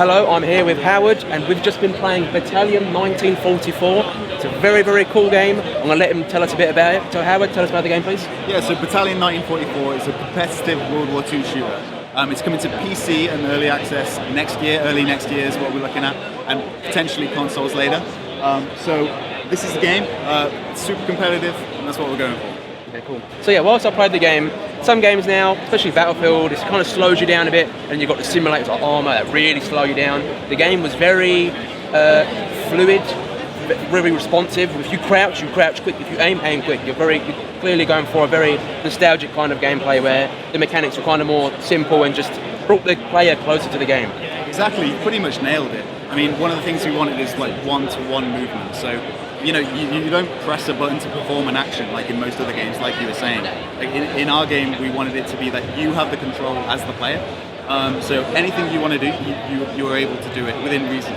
Hello, I'm here with Howard, and we've just been playing Battalion 1944. It's a very, very cool game. I'm going to let him tell us a bit about it. So Howard, tell us about the game, please. Yeah, so Battalion 1944 is a competitive World War II shooter. It's coming to PC and early access early next year is what we're looking at, and potentially consoles later. So this is the game. It's super competitive, and that's what we're going for. Okay, cool. So yeah, whilst I played the game, some games now, especially Battlefield, it kind of slows you down a bit, and you've got the simulators like armor that really slow you down. The game was very fluid, very responsive. If you crouch quick. If you aim quick. You're clearly going for a very nostalgic kind of gameplay where the mechanics were kind of more simple and just brought the player closer to the game. Exactly, you pretty much nailed it. I mean, one of the things we wanted is like one-to-one movement. So, you know, you don't press a button to perform an action like in most other games, like you were saying. Like in our game, we wanted it to be that you have the control as the player. So anything you want to do, you are able to do it within reason.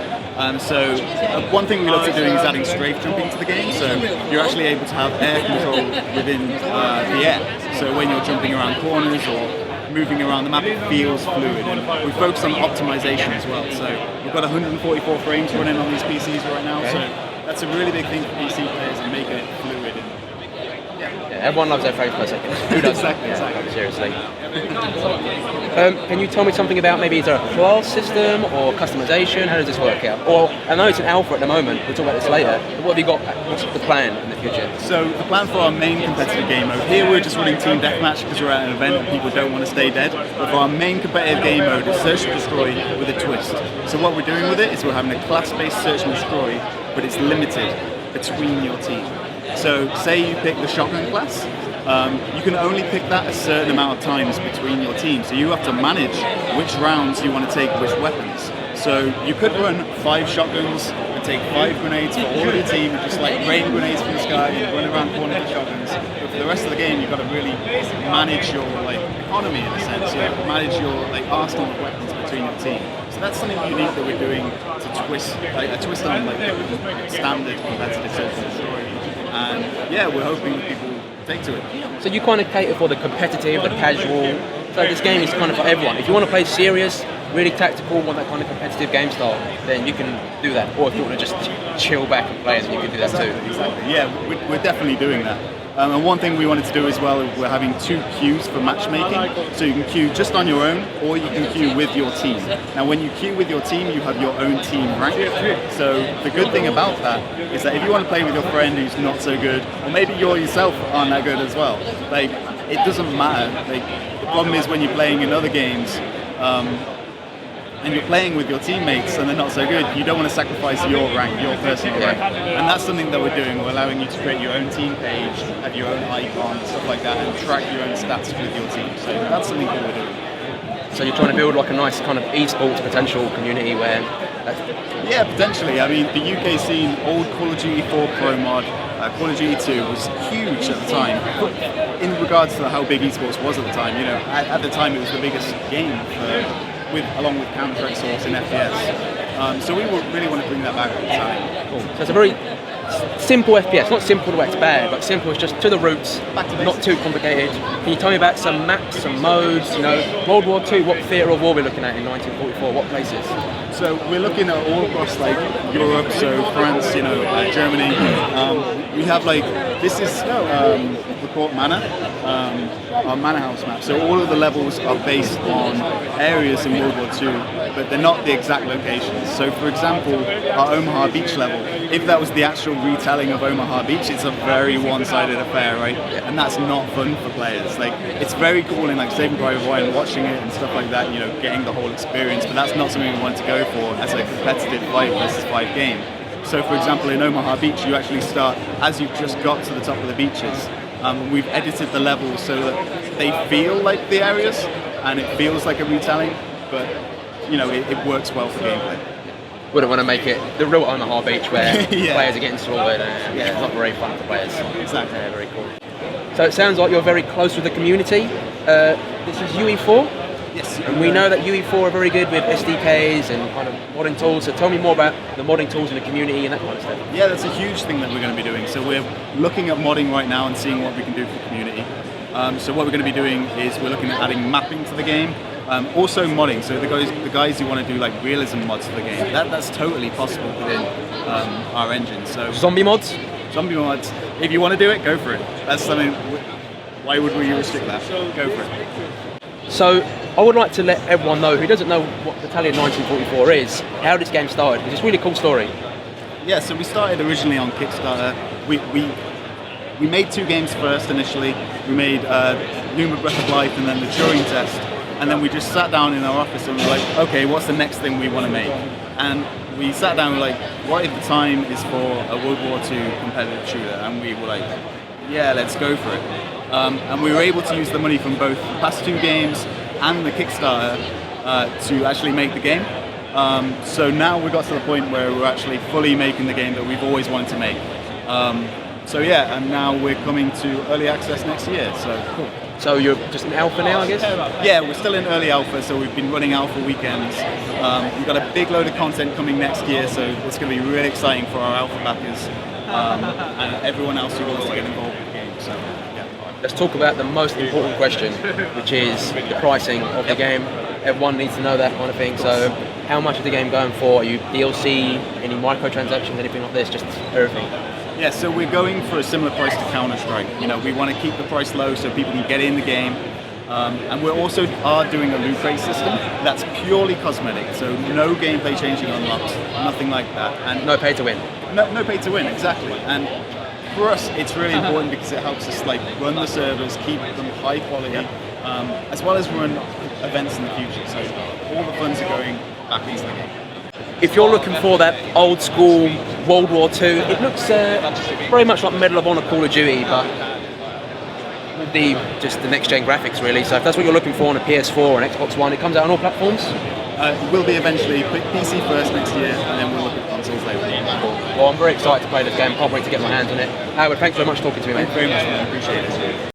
One thing we looked at doing is adding strafe jumping to the game. So you're actually able to have air control within the air. So when you're jumping around corners or moving around the map, it feels fluid, and we focus on optimization as well. So we've got 144 frames running on these PCs right now, so that's a really big thing for PC players and making it fluid. Yeah, everyone loves their frames per second. Who does? Exactly. Seriously. Can you tell me something about maybe is there a class system or customization? How does this work out? Or I know it's an alpha at the moment. We'll talk about this later. But what have you got? What's the plan in the future? So the plan for our main competitive game mode here, we're just running team deathmatch because we're at an event and people don't want to stay dead. But for our main competitive game mode, it's search and destroy with a twist. So what we're doing with it is we're having a class-based search and destroy, but it's limited between your team. So say you pick the shotgun class. You can only pick that a certain amount of times between your team, so you have to manage which rounds you want to take which weapons. So you could run 5 shotguns and take 5 grenades for all of your team, and just like rain grenades from the sky and run around corners with shotguns. But for the rest of the game, you've got to really manage your economy in a sense. You know, manage your arsenal of weapons between your team. So that's something unique that we're doing to twist, a twist on standard competitive search and destroy. And yeah, we're hoping that people take to it. So you kind of cater for the competitive, the casual. So this game is kind of for everyone. If you want to play serious, really tactical, want that kind of competitive game style, then you can do that. Or if you want to just chill back and play, then you can do that too. Exactly. Yeah, we're definitely doing that. And one thing we wanted to do as well, we're having 2 queues for matchmaking. So you can queue just on your own, or you can queue with your team. Now when you queue with your team, you have your own team rank. So the good thing about that is that if you want to play with your friend who's not so good, or maybe you yourself aren't that good as well, it doesn't matter. The problem is when you're playing in other games, and you're playing with your teammates and they're not so good, you don't want to sacrifice your rank, your personal rank. And that's something that we're doing. We're allowing you to create your own team page, have your own icon, stuff like that, and track your own stats with your team. So that's something that we're doing. So you're trying to build like a nice kind of esports potential community where... Yeah, potentially. I mean, the UK scene, old Call of Duty 4 Pro mod, Call of Duty 2 was huge at the time. In regards to how big esports was at the time, you know, at the time it was the biggest game along with Counter-Strike Source and FPS. So we really want to bring that back at the time. Cool. So it's a very simple FPS, not simple the way it's bad, but simple is just to the roots, not too complicated. Can you tell me about some maps, some modes, you know, World War II, what theatre of war we're looking at in 1944, what places? So we're looking at all across Europe, so France, you know, Germany. We have this is Report Manor, our Manor House map. So all of the levels are based on areas in World War II, but they're not the exact locations. So for example, our Omaha Beach level, if that was the actual retelling of Omaha Beach, it's a very one-sided affair, right? And that's not fun for players. It's very cool in Saving Private Ryan, watching it and stuff like that, you know, getting the whole experience, but that's not something we want to go for as a competitive 5 versus 5 game. So for example, in Omaha Beach, you actually start as you've just got to the top of the beaches. We've edited the levels so that they feel like the areas and it feels like a retelling, but you know, it works well for gameplay. Wouldn't want to make it the real Omaha Beach where players are getting slaughtered and it's not very fun for players. Exactly. Yeah, very cool. So it sounds like you're very close with the community. This is UE4? Yes. And we know that UE4 are very good with SDKs and kind of modding tools, so tell me more about the modding tools in the community and that kind of stuff. Yeah, that's a huge thing that we're going to be doing. So we're looking at modding right now and seeing what we can do for the community. So what we're going to be doing is we're looking at adding mapping to the game. Also modding, so the guys who want to do like realism mods for the game, that's totally possible within our engine. So Zombie mods? zombie mods, if you want to do it, go for it. That's something, why would we restrict that? Go for it. So I would like to let everyone know who doesn't know what Battalion 1944 is, how this game started. It's a really cool story. Yeah, so we started originally on Kickstarter. We made 2 games first initially. We made Numa Breath of Life and then the Turing Test. And then we just sat down in our office and we were like, okay, what's the next thing we want to make? And we sat down and we were like, what if the time is for a World War II competitive shooter? And we were like, yeah, let's go for it. And we were able to use the money from both the past 2 games and the Kickstarter to actually make the game. So now we got to the point where we're actually fully making the game that we've always wanted to make. So yeah, and now we're coming to early access next year. So cool. So you're just in alpha now, I guess? Yeah, we're still in early alpha, so we've been running alpha weekends. We've got a big load of content coming next year, so it's going to be really exciting for our alpha backers and everyone else who wants to get involved with the game. So yeah. Let's talk about the most important question, which is the pricing of the game. Everyone needs to know that kind of thing. So how much is the game going for? Are you DLC, any microtransactions, anything like this, just everything? Yeah, so we're going for a similar price to Counter-Strike. You know, we want to keep the price low so people can get in the game. And we're also doing a loot crate system that's purely cosmetic, so no gameplay changing unlocks, nothing like that. And no pay to win. No pay to win, exactly. And for us, it's really important because it helps us like run the servers, keep them high quality, as well as run events in the future. So all the funds are going back into the game. If you're looking for that old school World War II, it looks very much like Medal of Honor Call of Duty, but with the next gen graphics really. So if that's what you're looking for on a PS4 or an Xbox One, it comes out on all platforms? It will be eventually PC first next year, and then we'll look at consoles later. Well, I'm very excited to play this game. Can't wait to get my hands on it. Howard, thanks very much for talking to me, mate. Thank you very much, man. I appreciate it.